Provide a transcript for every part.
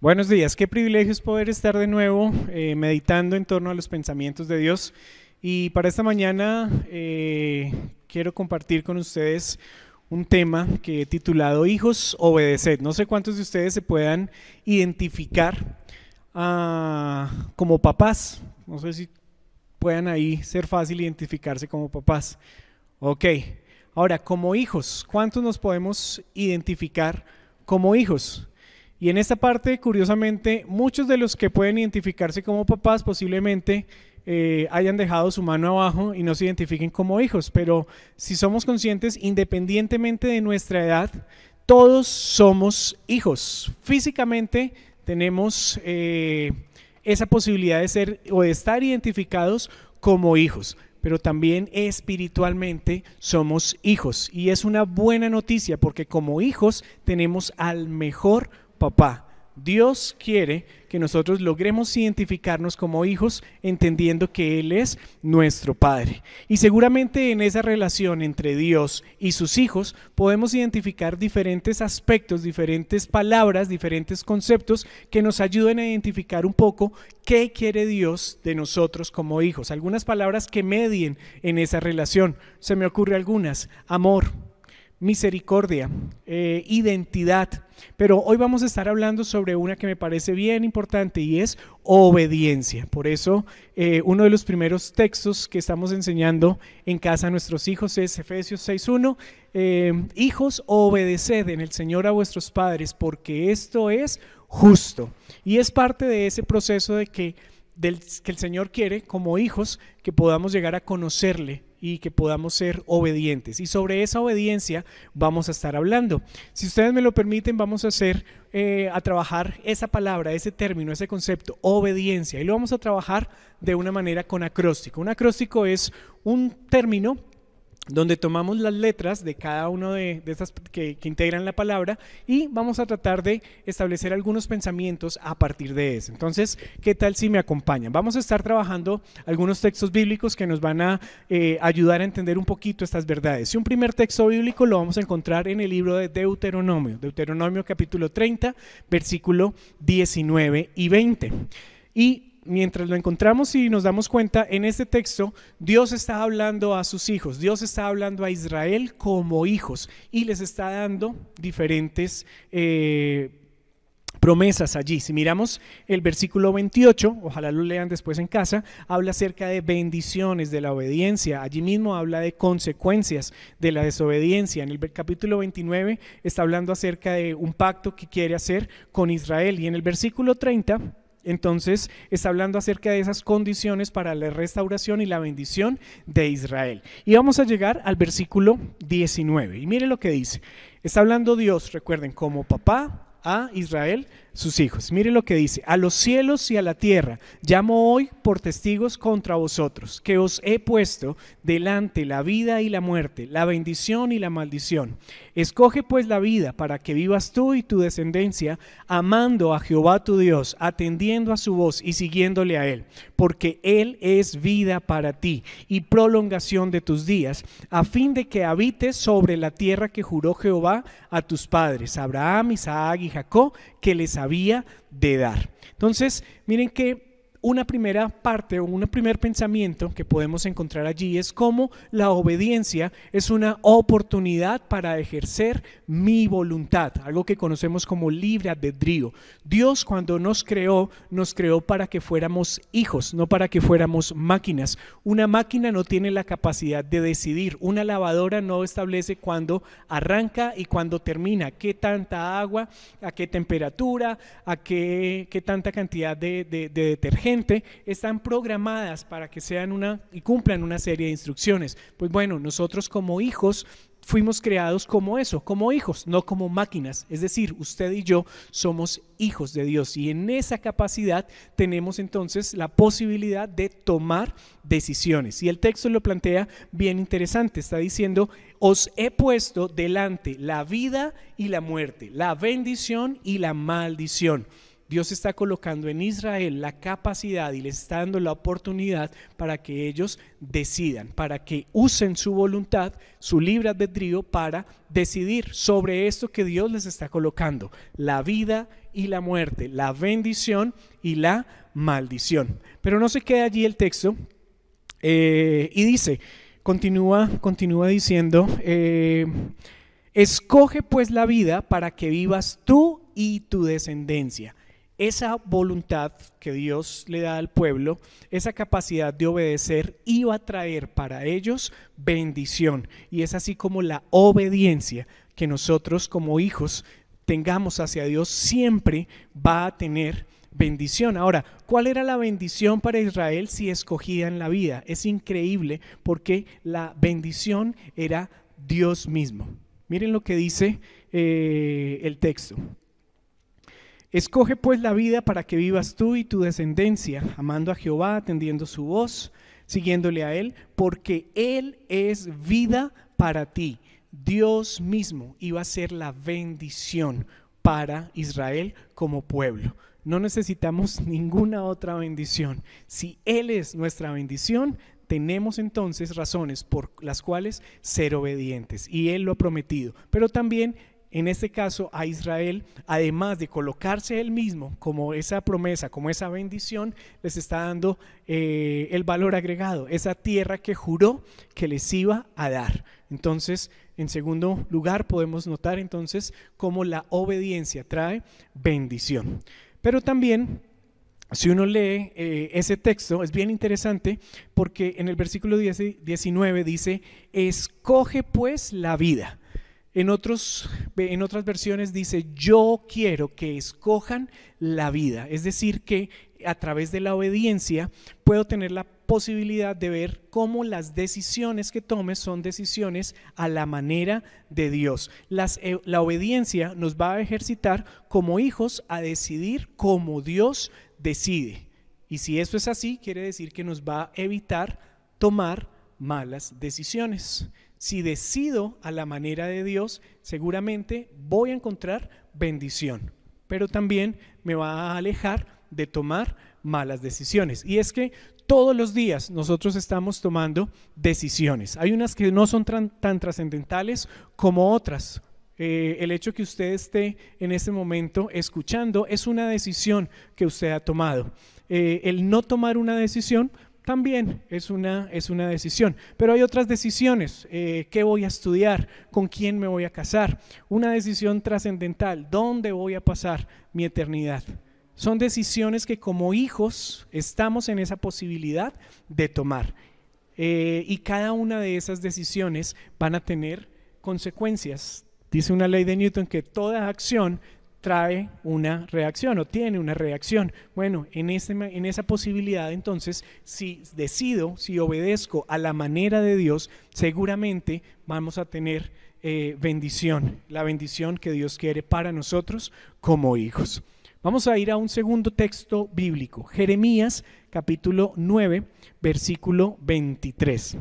Buenos días, qué privilegio es poder estar de nuevo meditando en torno a los pensamientos de Dios. Y para esta mañana quiero compartir con ustedes un tema que he titulado Hijos, obedeced. No sé cuántos de ustedes se puedan identificar como papás. No sé si puedan ahí ser fácil identificarse como papás. Ok, ahora como hijos, ¿cuántos nos podemos identificar como hijos? Y en esta parte, curiosamente, muchos de los que pueden identificarse como papás posiblemente hayan dejado su mano abajo y no se identifiquen como hijos, pero si somos conscientes, independientemente de nuestra edad, todos somos hijos. Físicamente tenemos esa posibilidad de ser o de estar identificados como hijos, pero también espiritualmente somos hijos. Y es una buena noticia porque como hijos tenemos al mejor papá. Dios quiere que nosotros logremos identificarnos como hijos, entendiendo que Él es nuestro Padre. Y seguramente en esa relación entre Dios y sus hijos podemos identificar diferentes aspectos, diferentes palabras, diferentes conceptos que nos ayuden a identificar un poco qué quiere Dios de nosotros como hijos. Algunas palabras que medien en esa relación. Se me ocurre algunas: amor, misericordia, identidad. Pero hoy vamos a estar hablando sobre una que me parece bien importante y es obediencia. Por eso uno de los primeros textos que estamos enseñando en casa a nuestros hijos es Efesios 6:1. Hijos, obedeced en el Señor a vuestros padres, porque esto es justo. Y es parte de ese proceso que el Señor quiere como hijos que podamos llegar a conocerle y que podamos ser obedientes. Y sobre esa obediencia vamos a estar hablando. Si ustedes me lo permiten, vamos a trabajar esa palabra, ese término, ese concepto, obediencia. Y lo vamos a trabajar de una manera con acróstico. Un acróstico es un término donde tomamos las letras de cada uno de estas que integran la palabra y vamos a tratar de establecer algunos pensamientos a partir de eso. Entonces, ¿qué tal si me acompañan? Vamos a estar trabajando algunos textos bíblicos que nos van a ayudar a entender un poquito estas verdades. Y un primer texto bíblico lo vamos a encontrar en el libro de Deuteronomio, Deuteronomio capítulo 30, versículo 19 y 20. Y mientras lo encontramos y nos damos cuenta, en este texto Dios está hablando a sus hijos, Dios está hablando a Israel como hijos y les está dando diferentes promesas allí. Si miramos el versículo 28, ojalá lo lean después en casa, habla acerca de bendiciones de la obediencia. Allí mismo habla de consecuencias de la desobediencia. En el capítulo 29 está hablando acerca de un pacto que quiere hacer con Israel, y en el versículo 30 entonces está hablando acerca de esas condiciones para la restauración y la bendición de Israel. Y vamos a llegar al versículo 19 y mire lo que dice. Está hablando Dios, recuerden, como papá a Israel, sus hijos. Mire lo que dice: a los cielos y a la tierra llamo hoy por testigos contra vosotros, que os he puesto delante la vida y la muerte, la bendición y la maldición. Escoge pues la vida para que vivas tú y tu descendencia, amando a Jehová tu Dios, atendiendo a su voz y siguiéndole a él, porque él es vida para ti y prolongación de tus días, a fin de que habites sobre la tierra que juró Jehová a tus padres, Abraham, Isaac y Jacob, que les había de dar. Entonces, miren que una primera parte o un primer pensamiento que podemos encontrar allí es cómo la obediencia es una oportunidad para ejercer mi voluntad, algo que conocemos como libre albedrío. Dios, cuando nos creó para que fuéramos hijos, no para que fuéramos máquinas. Una máquina no tiene la capacidad de decidir. Una lavadora no establece cuándo arranca y cuándo termina, qué tanta agua, a qué temperatura, a qué tanta cantidad de detergente. Están programadas para que sean y cumplan una serie de instrucciones. Pues bueno, nosotros como hijos fuimos creados como eso, como hijos, no como máquinas. Es decir, usted y yo somos hijos de Dios y en esa capacidad tenemos entonces la posibilidad de tomar decisiones. Y el texto lo plantea bien interesante, está diciendo: os he puesto delante la vida y la muerte, la bendición y la maldición. Dios está colocando en Israel la capacidad y les está dando la oportunidad para que ellos decidan, para que usen su voluntad, su libre albedrío para decidir sobre esto que Dios les está colocando, la vida y la muerte, la bendición y la maldición. Pero no se queda allí el texto y dice, continúa diciendo, escoge pues la vida para que vivas tú y tu descendencia. Esa voluntad que Dios le da al pueblo, esa capacidad de obedecer, iba a traer para ellos bendición. Y es así como la obediencia que nosotros como hijos tengamos hacia Dios siempre va a tener bendición. Ahora, ¿cuál era la bendición para Israel si escogían la vida? Es increíble porque la bendición era Dios mismo. Miren lo que dice el texto. Escoge pues la vida para que vivas tú y tu descendencia, amando a Jehová, atendiendo su voz, siguiéndole a Él, porque Él es vida para ti. Dios mismo iba a ser la bendición para Israel como pueblo. No necesitamos ninguna otra bendición. Si Él es nuestra bendición, tenemos entonces razones por las cuales ser obedientes, y Él lo ha prometido. Pero también en este caso a Israel, además de colocarse Él mismo como esa promesa, como esa bendición, les está dando el valor agregado, esa tierra que juró que les iba a dar. Entonces, en segundo lugar, podemos notar entonces cómo la obediencia trae bendición. Pero también, si uno lee ese texto, es bien interesante porque en el versículo 19 dice, escoge pues la vida. En otras versiones dice, yo quiero que escojan la vida. Es decir, que a través de la obediencia puedo tener la posibilidad de ver cómo las decisiones que tomes son decisiones a la manera de Dios. La obediencia nos va a ejercitar como hijos a decidir como Dios decide. Y si esto es así, quiere decir que nos va a evitar tomar malas decisiones. Si decido a la manera de Dios, seguramente voy a encontrar bendición, pero también me va a alejar de tomar malas decisiones. Y es que todos los días nosotros estamos tomando decisiones. Hay unas que no son tan trascendentales como otras. El hecho que usted esté en este momento escuchando es una decisión que usted ha tomado. El no tomar una decisión también es una decisión, pero hay otras decisiones, ¿qué voy a estudiar? ¿Con quién me voy a casar? Una decisión trascendental, ¿dónde voy a pasar mi eternidad? Son decisiones que como hijos estamos en esa posibilidad de tomar, y cada una de esas decisiones van a tener consecuencias. Dice una ley de Newton que toda acción trae una reacción o tiene una reacción. Bueno, en esa posibilidad entonces, si decido, si obedezco a la manera de Dios, seguramente vamos a tener bendición, la bendición que Dios quiere para nosotros como hijos. Vamos a ir a un segundo texto bíblico, Jeremías capítulo 9, versículo 23.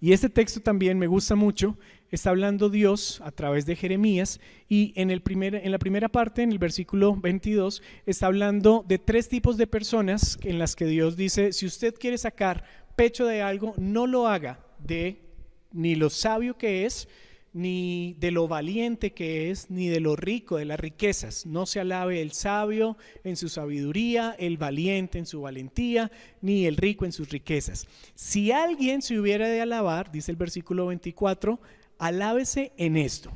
Y este texto también me gusta mucho. Está hablando Dios a través de Jeremías y en la primera parte, en el versículo 22, está hablando de tres tipos de personas en las que Dios dice, si usted quiere sacar pecho de algo, no lo haga de ni lo sabio que es, ni de lo valiente que es, ni de lo rico, de las riquezas. No se alabe el sabio en su sabiduría, el valiente en su valentía, ni el rico en sus riquezas. Si alguien se hubiera de alabar, dice el versículo 24, alábese en esto,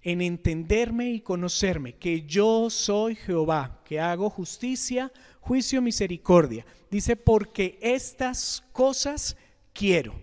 en entenderme y conocerme, que yo soy Jehová, que hago justicia, juicio, misericordia. Dice, porque estas cosas quiero.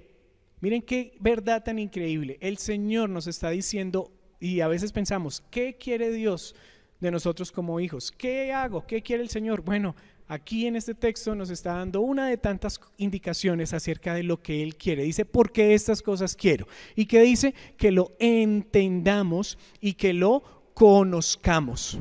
Miren qué verdad tan increíble. El Señor nos está diciendo, y a veces pensamos, ¿qué quiere Dios de nosotros como hijos? ¿Qué hago? ¿Qué quiere el Señor? Bueno, aquí en este texto nos está dando una de tantas indicaciones acerca de lo que Él quiere. Dice, porque estas cosas quiero. Y que dice que lo entendamos y que lo conozcamos.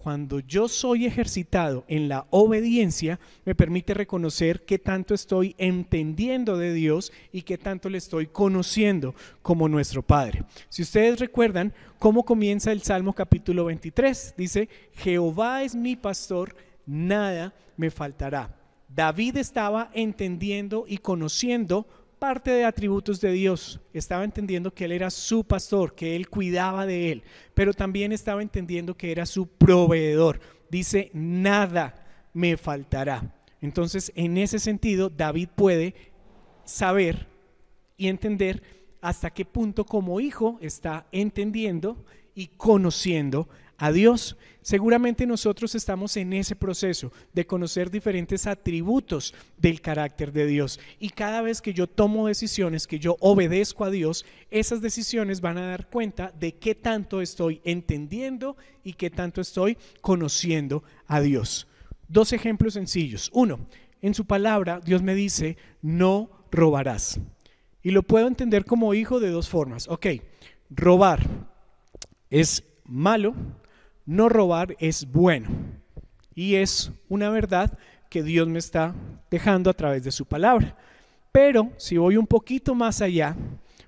cuando yo soy ejercitado en la obediencia, me permite reconocer qué tanto estoy entendiendo de Dios y qué tanto le estoy conociendo como nuestro Padre. Si ustedes recuerdan cómo comienza el Salmo capítulo 23, dice: Jehová es mi pastor, nada me faltará. David estaba entendiendo y conociendo parte de atributos de Dios. Estaba entendiendo que Él era su pastor, que Él cuidaba de él, pero también estaba entendiendo que era su proveedor. Dice: nada me faltará. Entonces, en ese sentido, David puede saber y entender hasta qué punto como hijo está entendiendo y conociendo a Dios. Seguramente nosotros estamos en ese proceso de conocer diferentes atributos del carácter de Dios, y cada vez que yo tomo decisiones, que yo obedezco a Dios, esas decisiones van a dar cuenta de qué tanto estoy entendiendo y qué tanto estoy conociendo a Dios. Dos ejemplos sencillos. Uno, en su palabra Dios me dice: no robarás, y lo puedo entender como hijo de dos formas. Ok, robar es malo, no robar es bueno, y es una verdad que Dios me está dejando a través de su palabra. Pero si voy un poquito más allá,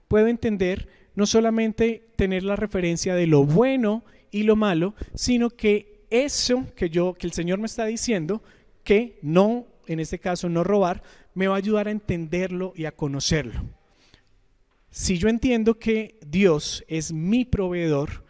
puedo entender no solamente tener la referencia de lo bueno y lo malo, sino que eso que el Señor me está diciendo, que no, en este caso no robar, me va a ayudar a entenderlo y a conocerlo. Si yo entiendo que Dios es mi proveedor,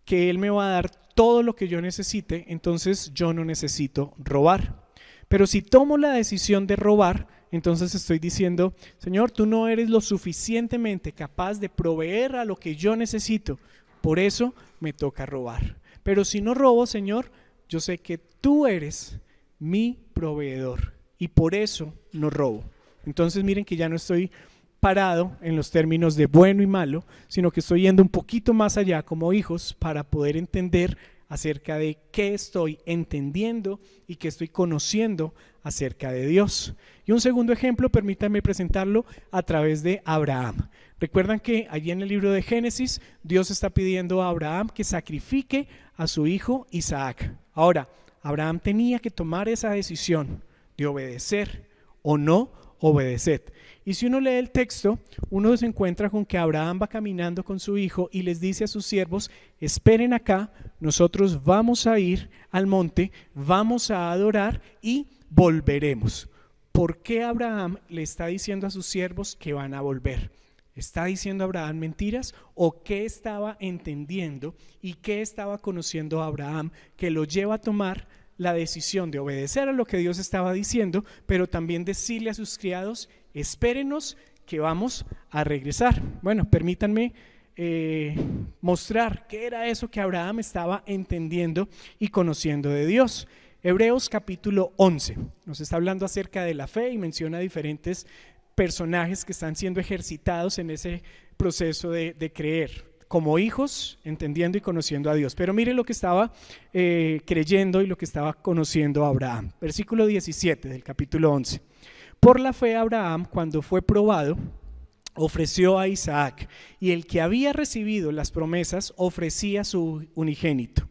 que Él me va a dar todo lo que yo necesite, entonces yo no necesito robar. Pero si tomo la decisión de robar, entonces estoy diciendo: Señor, tú no eres lo suficientemente capaz de proveer a lo que yo necesito, por eso me toca robar. Pero si no robo, Señor, yo sé que tú eres mi proveedor y por eso no robo. Entonces miren que ya no estoy parado en los términos de bueno y malo, sino que estoy yendo un poquito más allá como hijos para poder entender acerca de qué estoy entendiendo y qué estoy conociendo acerca de Dios. Y un segundo ejemplo, permítanme presentarlo a través de Abraham. Recuerdan que allí en el libro de Génesis, Dios está pidiendo a Abraham que sacrifique a su hijo Isaac. Ahora, Abraham tenía que tomar esa decisión de obedecer o no obedecer. Y si uno lee el texto, uno se encuentra con que Abraham va caminando con su hijo y les dice a sus siervos: esperen acá, nosotros vamos a ir al monte, vamos a adorar y volveremos. ¿Por qué Abraham le está diciendo a sus siervos que van a volver? ¿Está diciendo Abraham mentiras? ¿O qué estaba entendiendo y qué estaba conociendo Abraham que lo lleva a tomar la decisión de obedecer a lo que Dios estaba diciendo, pero también decirle a sus criados: espérenos que vamos a regresar? Bueno, permítanme mostrar qué era eso que Abraham estaba entendiendo y conociendo de Dios. Hebreos capítulo 11 nos está hablando acerca de la fe y menciona diferentes personajes que están siendo ejercitados en ese proceso de creer como hijos, entendiendo y conociendo a Dios. Pero mire lo que estaba creyendo y lo que estaba conociendo Abraham. Versículo 17 del capítulo 11. Por la fe Abraham, cuando fue probado, ofreció a Isaac, y el que había recibido las promesas ofrecía su unigénito,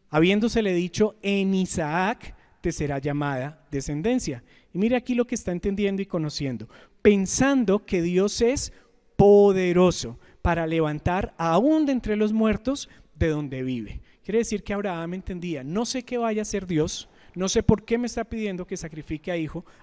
habiéndosele dicho: en Isaac te será llamada descendencia. Y mire aquí lo que está entendiendo y conociendo: pensando que Dios es poderoso para levantar aún de entre los muertos de donde vive. Quiere decir que Abraham entendía: no sé qué vaya a hacer Dios, no sé por qué me está pidiendo que sacrifique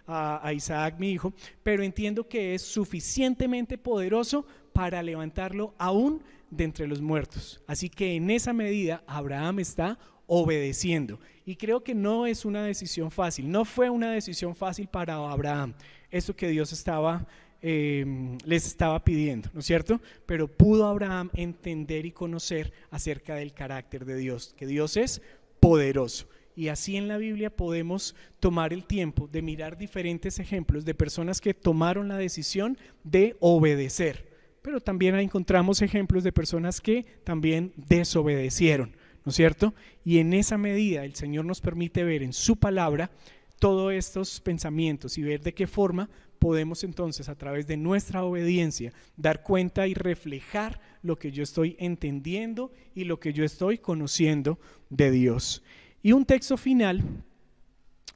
a Isaac mi hijo, pero entiendo que es suficientemente poderoso para levantarlo aún de entre los muertos. Así que en esa medida Abraham está obedeciendo, y creo que no es una decisión fácil, no fue una decisión fácil para Abraham esto que Dios les estaba pidiendo, ¿no es cierto? Pero pudo Abraham entender y conocer acerca del carácter de Dios, que Dios es poderoso. Y así en la Biblia podemos tomar el tiempo de mirar diferentes ejemplos de personas que tomaron la decisión de obedecer, pero también encontramos ejemplos de personas que también desobedecieron, ¿no es cierto? Y en esa medida el Señor nos permite ver en su palabra todos estos pensamientos y ver de qué forma podemos entonces a través de nuestra obediencia dar cuenta y reflejar lo que yo estoy entendiendo y lo que yo estoy conociendo de Dios. Y un texto final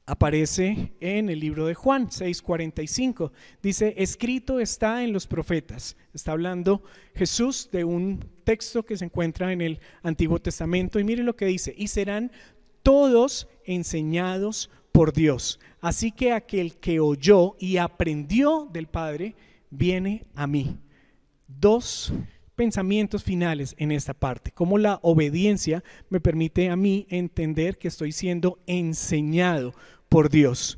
aparece en el libro de Juan 6:45, dice: escrito está en los profetas. Está hablando Jesús de un texto que se encuentra en el Antiguo Testamento, y mire lo que dice: y serán todos enseñados por Dios, así que aquel que oyó y aprendió del Padre viene a mí. Dos pensamientos finales en esta parte: cómo la obediencia me permite a mí entender que estoy siendo enseñado por Dios.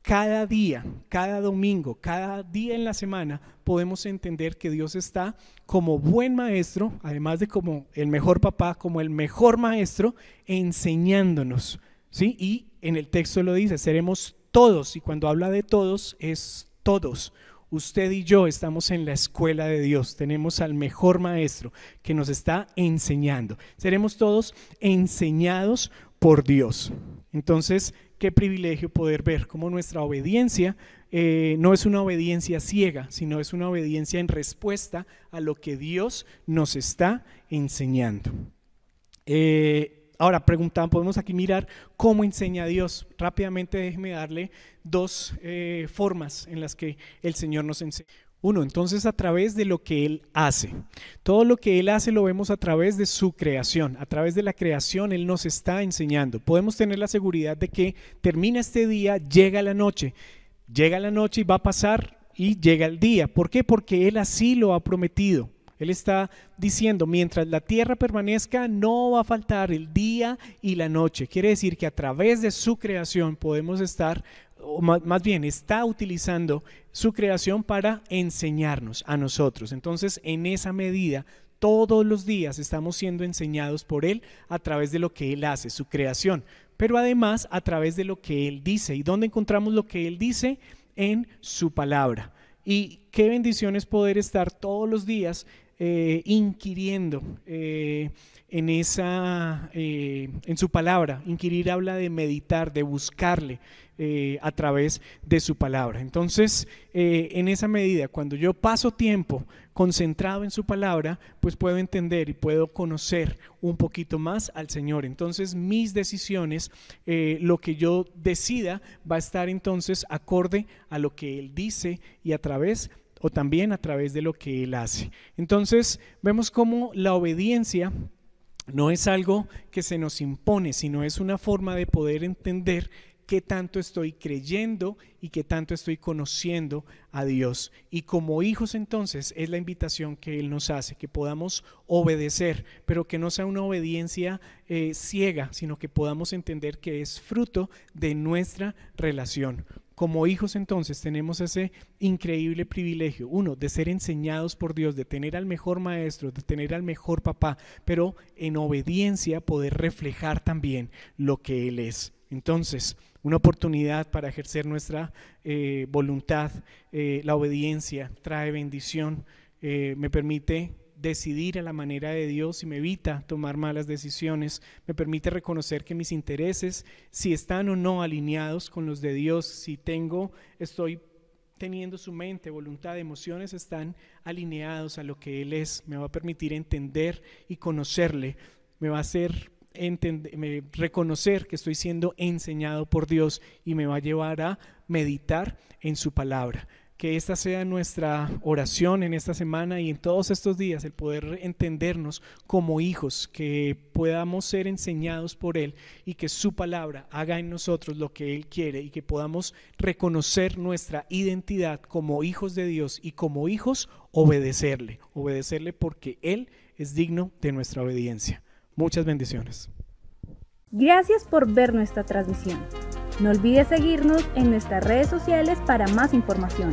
Cada día, cada domingo, cada día en la semana podemos entender que Dios está como buen maestro, además de como el mejor papá, como el mejor maestro, enseñándonos, ¿sí? Y en el texto lo dice: seremos todos, y cuando habla de todos es todos. Usted y yo estamos en la escuela de Dios, tenemos al mejor maestro que nos está enseñando. Seremos todos enseñados por Dios. Entonces, qué privilegio poder ver cómo nuestra obediencia no es una obediencia ciega, sino es una obediencia en respuesta a lo que Dios nos está enseñando. Ahora podemos aquí mirar cómo enseña Dios. Rápidamente déjeme darle dos formas en las que el Señor nos enseña. Uno, entonces, a través de lo que Él hace. Todo lo que Él hace lo vemos a través de su creación. A través de la creación Él nos está enseñando. Podemos tener la seguridad de que termina este día, llega la noche y va a pasar y llega el día. ¿Por qué? Porque Él así lo ha prometido. Él está diciendo: mientras la tierra permanezca, no va a faltar el día y la noche. Quiere decir que a través de su creación podemos estar, o más bien está utilizando su creación para enseñarnos a nosotros. Entonces, en esa medida, todos los días estamos siendo enseñados por Él a través de lo que Él hace, su creación, pero además a través de lo que Él dice. ¿Y dónde encontramos lo que Él dice? En su palabra. Y qué bendición es poder estar todos los días inquiriendo en su palabra. Inquirir habla de meditar, de buscarle a través de su palabra. Entonces, en esa medida, cuando yo paso tiempo concentrado en su palabra, pues puedo entender y puedo conocer un poquito más al Señor. Entonces, mis decisiones, lo que yo decida, va a estar entonces acorde a lo que Él dice y también a través de lo que Él hace. Entonces, vemos cómo la obediencia no es algo que se nos impone, sino es una forma de poder entender qué tanto estoy creyendo y qué tanto estoy conociendo a Dios. Y como hijos, entonces, es la invitación que Él nos hace, que podamos obedecer, pero que no sea una obediencia ciega, sino que podamos entender que es fruto de nuestra relación. Como hijos, entonces, tenemos ese increíble privilegio, uno, de ser enseñados por Dios, de tener al mejor maestro, de tener al mejor papá, pero en obediencia poder reflejar también lo que Él es. Entonces, una oportunidad para ejercer nuestra voluntad. La obediencia trae bendición, me permite decidir a la manera de Dios y me evita tomar malas decisiones, me permite reconocer que mis intereses, si están o no alineados con los de Dios, si estoy teniendo su mente, voluntad, emociones, están alineados a lo que Él es, me va a permitir entender y conocerle, me va a hacer reconocer que estoy siendo enseñado por Dios y me va a llevar a meditar en su palabra. Que esta sea nuestra oración en esta semana y en todos estos días, el poder entendernos como hijos, que podamos ser enseñados por Él y que su palabra haga en nosotros lo que Él quiere y que podamos reconocer nuestra identidad como hijos de Dios y como hijos obedecerle porque Él es digno de nuestra obediencia. Muchas bendiciones. Gracias por ver nuestra transmisión. No olvides seguirnos en nuestras redes sociales para más información.